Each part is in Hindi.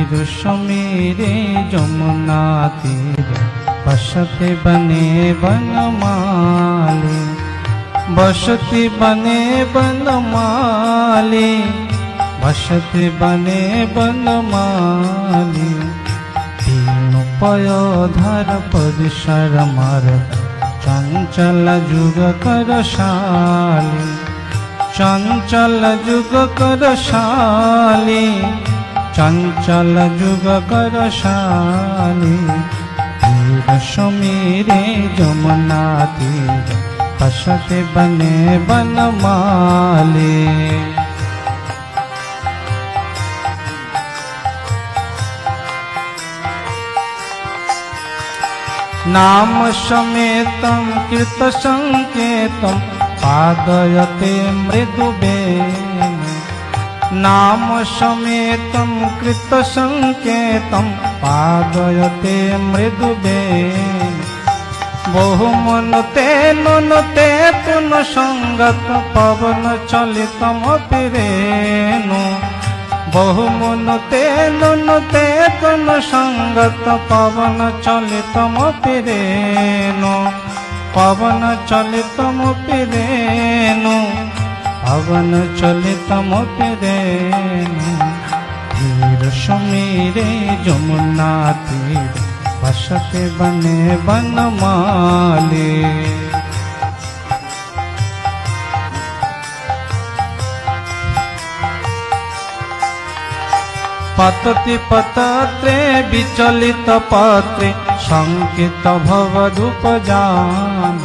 तीर समीरे जमुना तीर बसते बने बनमाली, बसती बने बनमाली, बसते बने बनमाली। तीन पयोधर परिसर मर चंचल जुग करशाली, चंचल जुग करशाली, चंचल जुग करशाली। तीर समीरे जमुना तीर बसते बने बनमाली। नाम समेतं कृत संकेतं पादयते मृदुबेन, नाम समेतं कृत संकेतं पादयते मृदुबेन। बहुमनुते नुनुते तुन संगत पवन चलितमपि रेणु, बहुमनुते नुनुते तुन संगत पवन चलितमपि रेणु, पवन चलितमपि रेणु, पवन चलितमपि रेणु। तीर समीरे जमुना तीर बसते बने बनमाली। पतति पतत्रे विचलित पत्रे शंकित भवदुपजान,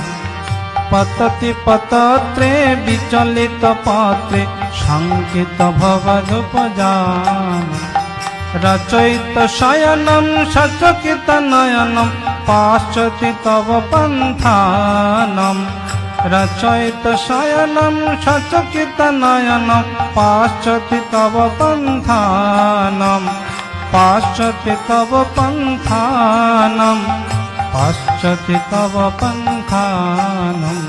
पतति पतत्रे विचलित पत्रे शंकित भवदुपजान। रचयित शयनं सचकित नयनं पाश्चति तव पन्थानं, रचयित शयनं सचकित नयनं पाश्चति तव पन्थानं, पाश्चति तव पन्थानं, पाश्चति तव पन्थानं।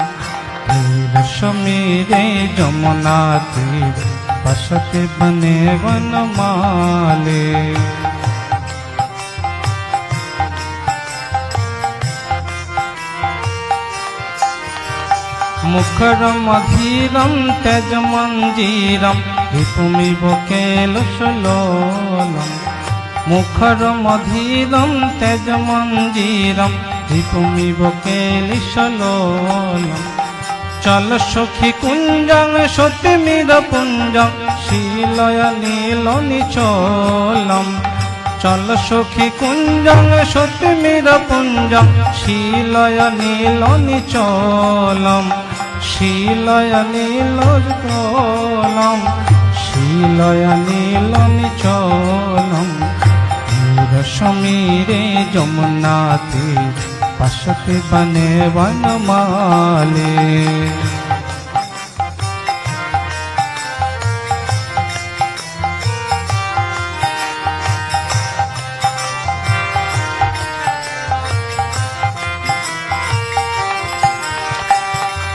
तीर समीरे जमुना तीर बसते बने बनमाली। मुखरम अधीरम त्यज मंजीरम रिपुमिव केलसलोलम, मुखरम अधीरम त्यज मंजीरम रिपुमिव केलसलोलम। चल सखी कुंजं सतीमीर पुंजं शीलय नील निचोलम, चल सखी कुंजं सतीमीर पुंजं शीलय नील निचोलम, शीलय नील निचोलम, शीलय नील निचोलम। तीर समीरे जमुना तीर बसते बने बनमाली।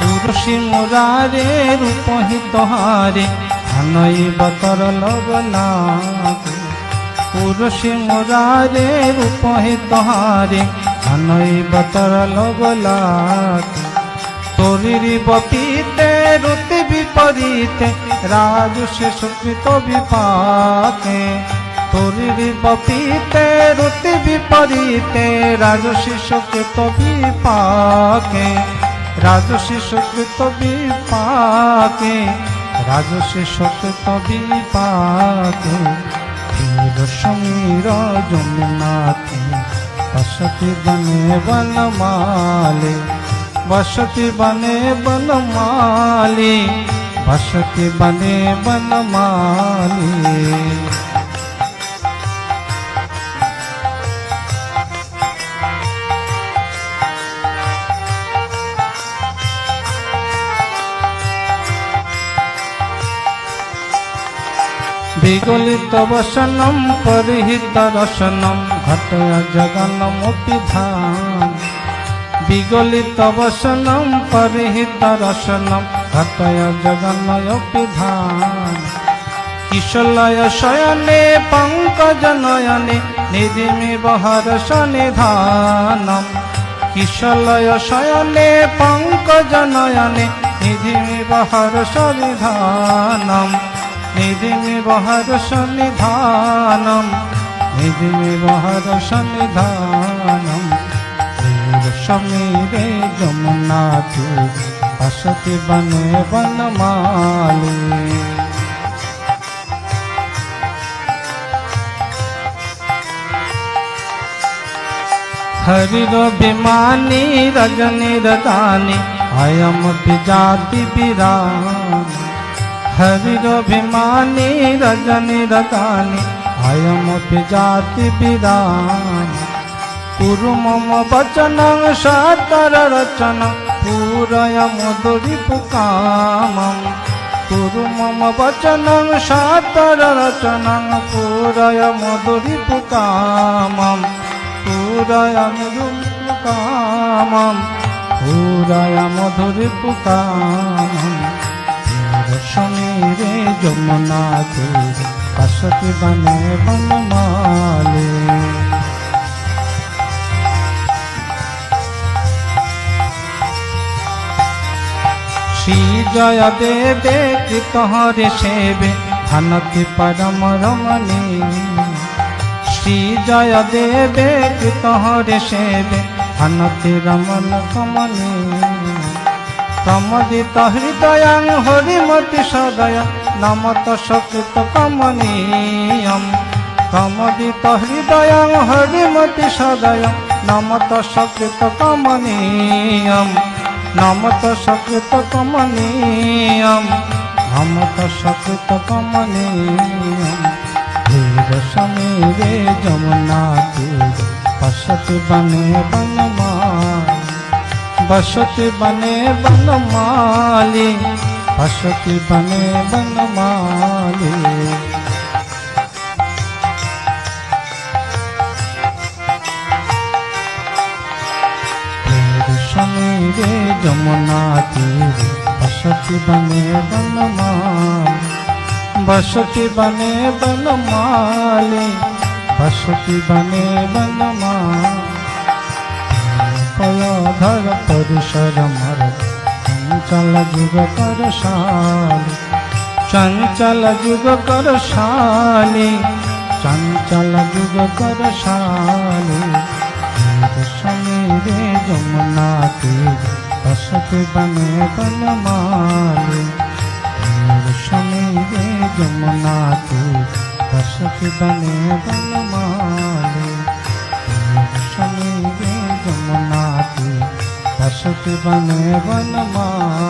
उर्षि मुरारे रूप ही तोहारे धनैव तरल बनागे, उर्षि मुरारे रूप ही तोहारे धनैव तरल बनागे। तोरी बपीते रुति विपरीते राजुषे सुकृत विपाके, तोरी बपीते रुति विपरीते राजुषे सुकृत विपाके, राजसी सुकृत विपाके, राजसी सुकृत विपाके। तीर समीर जमुना तीर बसते बने बनमाली, बसते बने बनमाली, बसते बने बनमाली। विगलित वसनं परिहित रसनं घटय जगन्मपि धाम, विगलित वसनं परिहित रसनं घटय जगन्मपि धाम। किशलय शयने पंकज পঙ্কজ নয়নে নিধিমিব হর্ষ নিধানম কিশলয় শয়নে পঙ্কজ নয়নে নিধিমিব হর্ষ নিধানম নিধিমিব হর্ষ নিধানম নিধিমিব হর্ষ নিধানম সমীরে যমুনা তীর বসতি বনে বনমালী হরিরভিমানী রজনীর দানী অয়ম বিজাতি বিরাম হরিরভিমানী রজনীর দানী অয়ম বিজাতি বিরাম কুরু মম বচনং সাদর রচনং পুরয় মধুরিপুকামম কুরু মম বচনং সাদর রচনং পুরয় মধুরিপুকামম পুরয় মধুরিপুকামম পুরয় মধুরিপুকামম সমীরে যমুনা তীরে বসতি বনে বনমালী শ্রী জয় দেবে কৃত হরে সেবে ধনতি পরম রমণী শ্রী জয় দেবে কৃত হরে সেবে ধনতি রমণ কমনী প্রমোদিত হৃদয়ং হরিমতি সদয় নমত সকৃত কমনীয়ম প্রমোদিত হৃদয়ং হরিমতি সদয় নমত সকৃত কমনীয়ম নমত সকৃত কমনীয়ম নমত সকৃত কমনীয়ম ধীর সমীরে যমুনা তীরে বসতি বনে বনমালী বসতি বনে বনমালী বসতি বনে বনমালী সমীরে যমুনা তীরে বসতি বনে বনমালী বসতি বনে বনমালী বসতি বনে বনমালী পয়োধর পরিসর মর চঞ্চল যুগ করশালী চঞ্চল যুগ করশালী চঞ্চল যুগ করশালী সমীরে যমুনা তীরে বসতি বনে বনমালী সমীরে যমুনা তীরে বসতি বনে বনমালী সমীরে যমুনা তীরে বসতি বনে বনমালী।